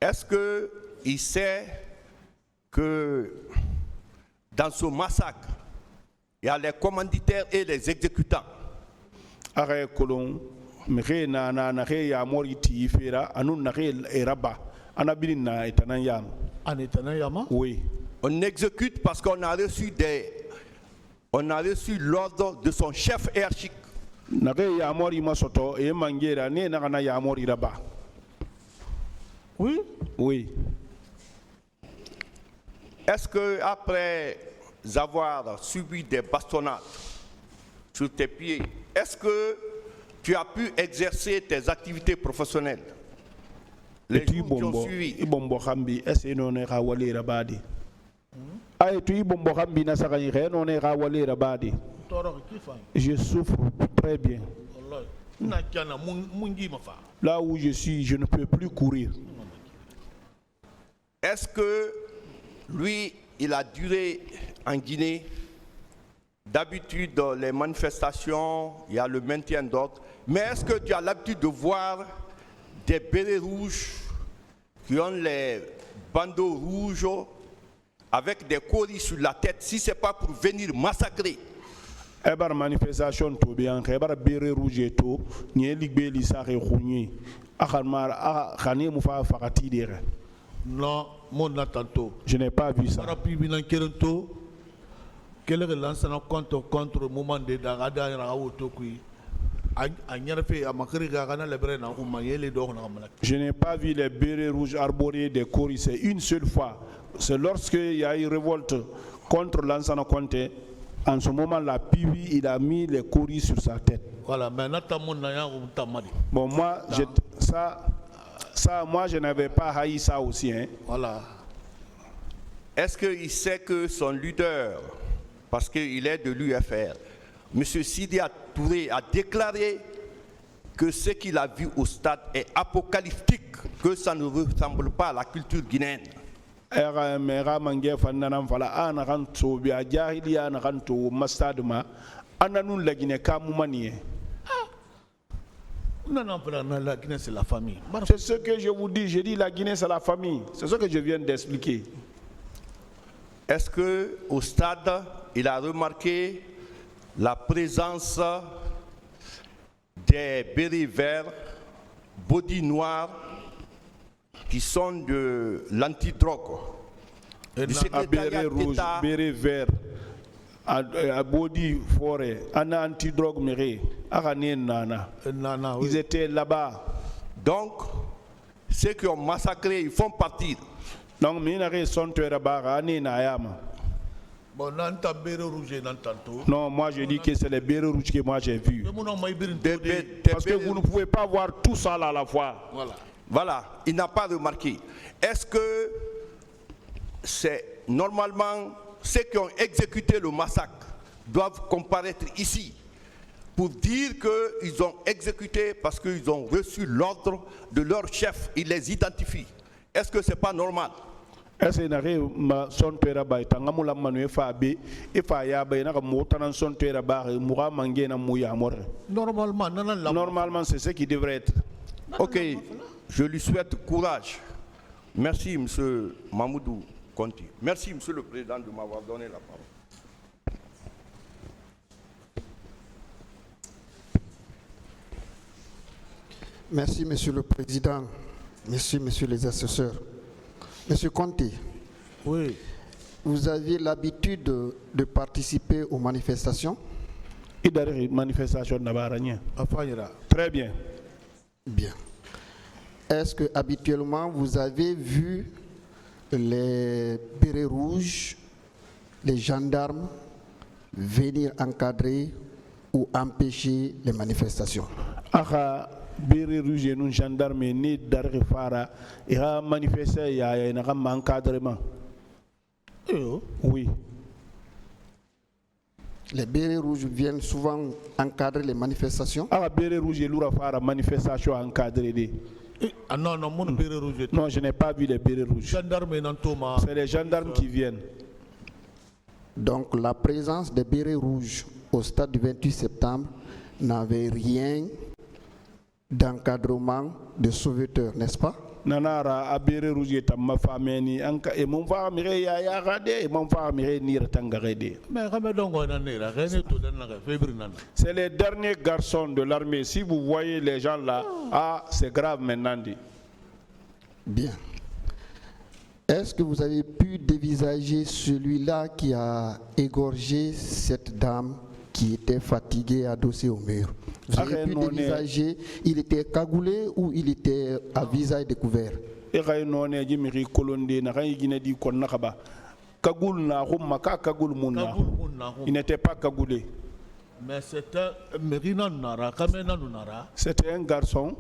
Est-ce qu'il sait que dans ce massacre, il y a les commanditaires et les exécutants? Are kolon meke na ke ya moriti fera anun na ke eraba anabilin na etanan yam. Oui. On exécute parce qu'on a reçu l'ordre de son chef hiérarchique. Na ke ya mori masoto e mangera ne na kana ya mori raba. Oui. Oui. Est-ce que après avoir subi des bastonnades sur tes pieds, est-ce que tu as pu exercer tes activités professionnelles? Les jours qui ont suivi. Ibombo Khambi, est-ce que non est rawali rabadi? Aïe, tu Ibombo Khambi na sakani re non est rawali rabadi. Je souffre très bien. Là où je suis, je ne peux plus courir. Est-ce que lui, il a duré en Guinée? D'habitude, les manifestations, il y a le maintien d'ordre. Mais est-ce que tu as l'habitude de voir des bérets rouges qui ont les bandeaux rouges avec des coris sur la tête, si ce n'est pas pour venir massacrer? Ebar manifestation to bien, ebar bérets rouges to, ni ligbe lisare khunyi. Akhamar khani mufa fakati dire. Non, mon attention. Je n'ai pas vu ça. Quel est le lancement contre le moment de Dagada et Raoutokui? Je n'ai pas vu les bérets rouges arborés des coris, c'est une seule fois. C'est lorsqu'il y a eu révolte contre Lansana Conte. En ce moment, la PV, il a mis les coris sur sa tête. Voilà, mais bon, moi, moi, je n'avais pas haï ça aussi. Hein. Voilà. Est-ce qu'il sait que son leader, parce qu'il est de l'UFR, M. Sidia Touré a déclaré que ce qu'il a vu au stade est apocalyptique, que ça ne ressemble pas à la culture guinéenne? Non, la Guinée c'est la famille. C'est ce que je vous dis, je dis la Guinée c'est la famille. C'est ce que je viens d'expliquer. Est-ce qu'au stade, il a remarqué la présence des bérets verts, body noirs, qui sont de l'antidrogue? Béret rouge, béret vert, à body forêt, antidrogue méré, ils étaient là-bas. Donc, ceux qui ont massacré, ils font partir. Donc, non, moi je dis que c'est les bérets rouges que moi j'ai vus. Parce que vous ne pouvez pas voir tout ça à la fois. Voilà, il n'a pas remarqué. Est-ce que c'est normalement ceux qui ont exécuté le massacre doivent comparaître ici pour dire qu'ils ont exécuté parce qu'ils ont reçu l'ordre de leur chef, ils les identifient? Est-ce que ce n'est pas normal? Normalement, c'est ce qui devrait être. Ok, je lui souhaite courage. Merci, M. Mamoudou Conti. Merci, M. le Président, de m'avoir donné la parole. Merci, Monsieur le Président. Merci, Messieurs les assesseurs. Monsieur Conti, oui. Vous aviez l'habitude de participer aux manifestations? Très bien. Bien. Est-ce que habituellement vous avez vu les bérets rouges, les gendarmes venir encadrer ou empêcher les manifestations? Bérets rouges et nous gendarmes ni d'arrêt fara et a manifesté il y a un encadrement. Oui. Les bérets rouges viennent souvent encadrer les manifestations. Ah, bérets rouges et loura fara manifestation encadrée. Non, mon béret rouge. Non, je n'ai pas vu les bérets rouges. C'est les gendarmes qui viennent. Donc la présence des bérets rouges au stade du 28 septembre n'avait rien d'encadrement de sauveteurs, n'est-ce pas? nanara abere rouge tamma fameni anka e mon fa mire ya gade e mon fa mire ni ratangade. Mais quand même donc on en est là, rien n'est tout dans la février. C'est les derniers garçons de l'armée. Si vous voyez les gens là, c'est grave maintenant dit. Bien. Est-ce que vous avez pu dévisager celui-là qui a égorgé cette dame qui était fatiguée, adossée au mur? Vous avez pu dévisager, il était cagoulé ou il était à visage découvert? Il n'était pas cagoulé. Mais c'était un garçon.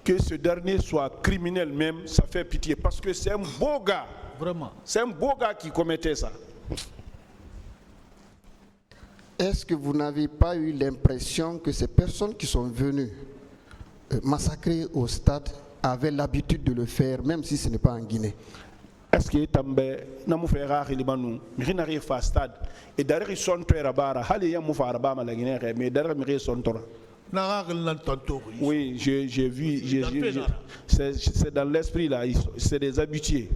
Que ce dernier soit criminel même, ça fait pitié parce que c'est un beau gars. Vraiment. C'est un beau gars qui commettait ça. Est-ce que vous n'avez pas eu l'impression que ces personnes qui sont venues massacrer au stade avaient l'habitude de le faire, même si ce n'est pas en Guinée? Est-ce que tambe namu fera khilibanu mihina ri fa stade et derrière son toera bara hali ya mu fara ba ma la Guinée mais derrière mi son tora. Oui, j'ai vu, c'est dans l'esprit là, c'est des habitués.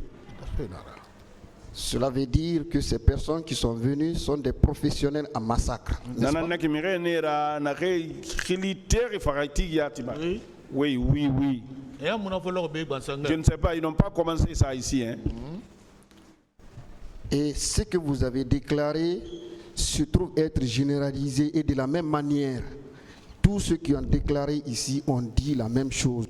Cela veut dire que ces personnes qui sont venues sont des professionnels en massacre. Oui, oui, oui. Je ne sais pas, ils n'ont pas commencé ça ici. Hein. Et ce que vous avez déclaré se trouve être généralisé et de la même manière. Tous ceux qui ont déclaré ici ont dit la même chose.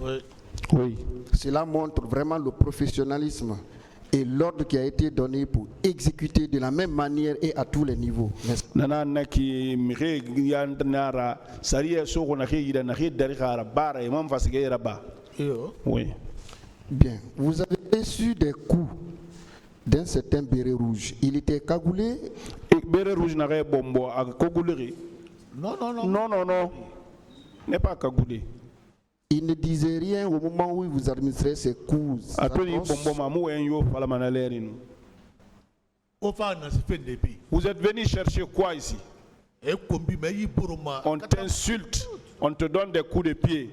Oui. Cela montre vraiment le professionnalisme et l'ordre qui a été donné pour exécuter de la même manière et à tous les niveaux. Oui. Bien. Vous avez reçu des coups d'un certain béret rouge. Il était cagoulé. Béret rouge n'avait bombo à cagoulerie. Non. Non. N'est pas cagoulé. Il ne disait rien au moment où il vous administrait ses coups. Vous êtes venu chercher quoi ici? On t'insulte, on te donne des coups de pied.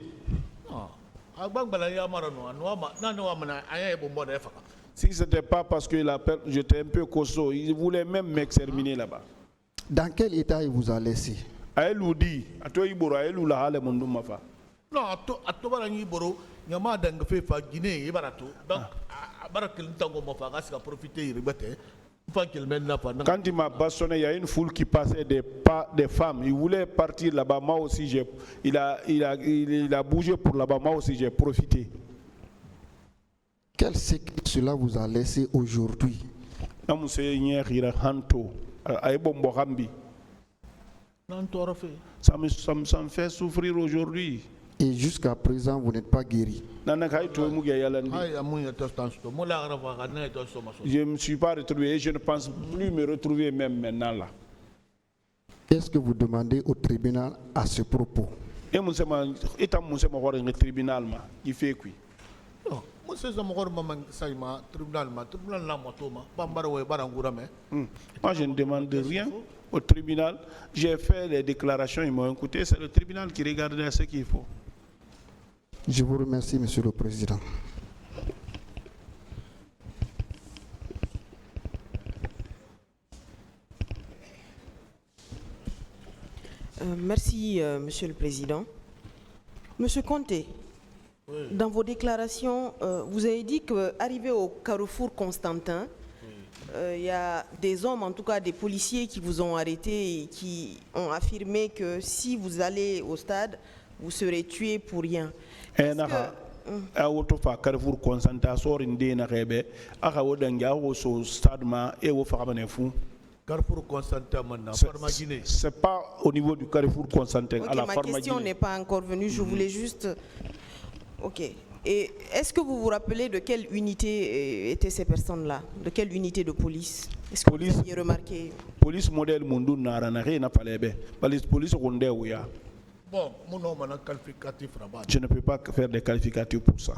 Si ce n'était pas parce que j'étais un peu costaud, il voulait même m'exterminer là-bas. Dans quel état il vous a laissé? Non, à Tobara Niboro, Yama Dangfe, Guinée, Barato, donc Barakel Tango Mofagas a profité, Ribate, quand il m'a bastonné, il y a une foule qui passait des femmes. Il voulait partir là-bas, moi aussi, il a bougé pour là-bas, moi aussi j'ai profité. Quel séquelle cela vous a laissé aujourd'hui? Ça me fait souffrir aujourd'hui. Et jusqu'à présent, vous n'êtes pas guéri. Je ne me suis pas retrouvé et je ne pense plus me retrouver même maintenant là. Qu'est-ce que vous demandez au tribunal à ce propos? Moi je ne demande rien au tribunal. J'ai fait les déclarations, ils m'ont écouté. C'est le tribunal qui regardait ce qu'il faut. Je vous remercie, Monsieur le Président. Merci, Monsieur le Président. Monsieur Conté, oui. Dans vos déclarations, vous avez dit qu'arrivé au carrefour Constantin, il y a des hommes, en tout cas des policiers qui vous ont arrêté et qui ont affirmé que si vous allez au stade, vous serez tué pour rien. Carrefour Constantin c'est pas au niveau du Carrefour Constantin. Okay, ma question n'est pas encore venue, je voulais juste... Ok. Et est-ce que vous vous rappelez de quelle unité étaient ces personnes-là? De quelle unité de police? Est-ce que vous aviez remarqué? Police modèle Mundu Nara n'a rien à parler. Police Rondé, oui. Bon, mon nom est qualificatif. Je ne peux pas faire des qualificatifs pour ça.